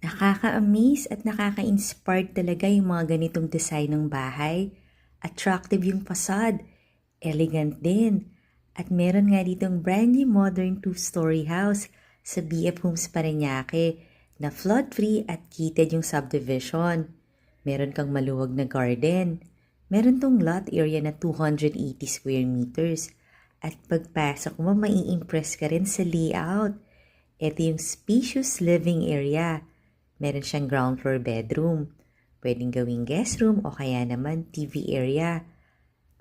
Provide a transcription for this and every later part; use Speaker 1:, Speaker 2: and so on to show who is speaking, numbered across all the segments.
Speaker 1: Nakaka-amaze at nakaka-inspire talaga yung mga ganitong design ng bahay. Attractive yung facade, elegant din. At meron nga ditong brand new modern two-story house sa BF Homes Parañaque na flood-free at gated yung subdivision. Meron kang maluwag na garden. Meron tong lot area na 280 square meters. At pagpasok mo, mai-impress ka rin sa layout. Ito yung spacious living area. Meron siyang ground floor bedroom. Pwedeng gawing guest room o kaya naman TV area.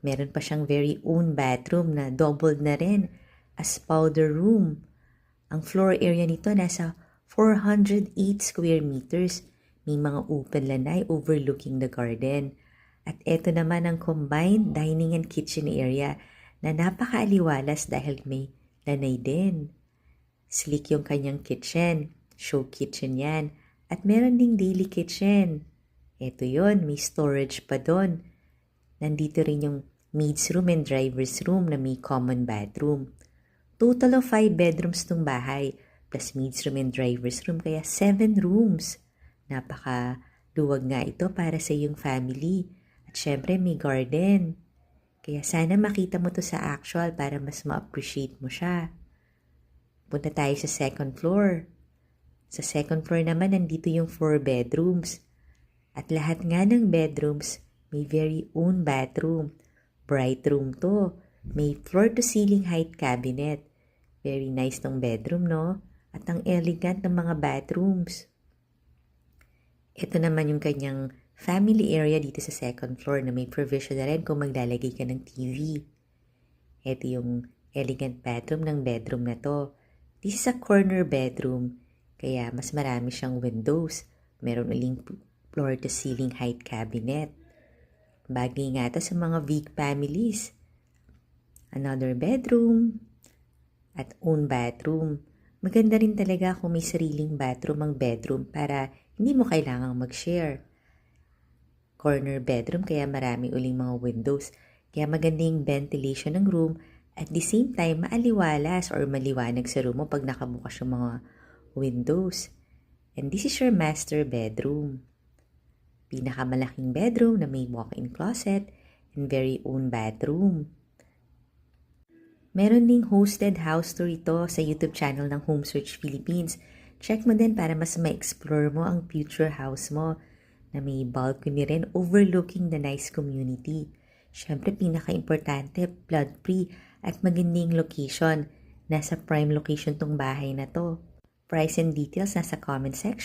Speaker 1: Meron pa siyang very own bathroom na doubled na rin as powder room. Ang floor area nito nasa 408 square meters. May mga open lanay overlooking the garden. At ito naman ang combined dining and kitchen area na napakaaliwalas dahil may lanay din. Sleek yung kanyang kitchen. Show kitchen yan. At meron ding daily kitchen. Ito yon, may storage pa doon. Nandito rin yung maid's room and driver's room na may common bathroom. Total of 5 bedrooms tong bahay, plus maid's room and driver's room, kaya 7 rooms. Napaka-luwag nga ito para sa iyong family. At syempre may garden. Kaya sana makita mo to sa actual para mas ma-appreciate mo siya. Punta tayo sa second floor. Sa second floor naman, nandito yung 4 bedrooms. At lahat nga ng bedrooms, may very own bathroom. Bright room to. May floor-to-ceiling height cabinet. Very nice tong bedroom, no? At ang elegant ng mga bathrooms. Ito naman yung kanyang family area dito sa second floor na may provision na rin kung maglalagay ka ng TV. Ito yung elegant bathroom ng bedroom na to. This is a corner bedroom. Kaya mas marami siyang windows. Meron uling floor-to-ceiling height cabinet. Bagay nga ito sa mga big families. Another bedroom. At own bathroom. Maganda rin talaga kung may sariling bathroom ang bedroom para hindi mo kailangang mag-share. Corner bedroom kaya marami uling mga windows. Kaya maganda yung ventilation ng room. At the same time, maaliwalas or maliwanag sa room mo pag nakabukas yung mga windows. And this is your master bedroom. Pinakamalaking bedroom na may walk-in closet and very own bathroom. Meron ding hosted house tour ito sa YouTube channel ng Home Search Philippines. Check mo din para mas ma-explore mo ang future house mo na may balcony rin overlooking the nice community. Siyempre, pinaka-importante, flood-free at magandang location. Nasa prime location tong bahay na to. Price and details nasa comment section.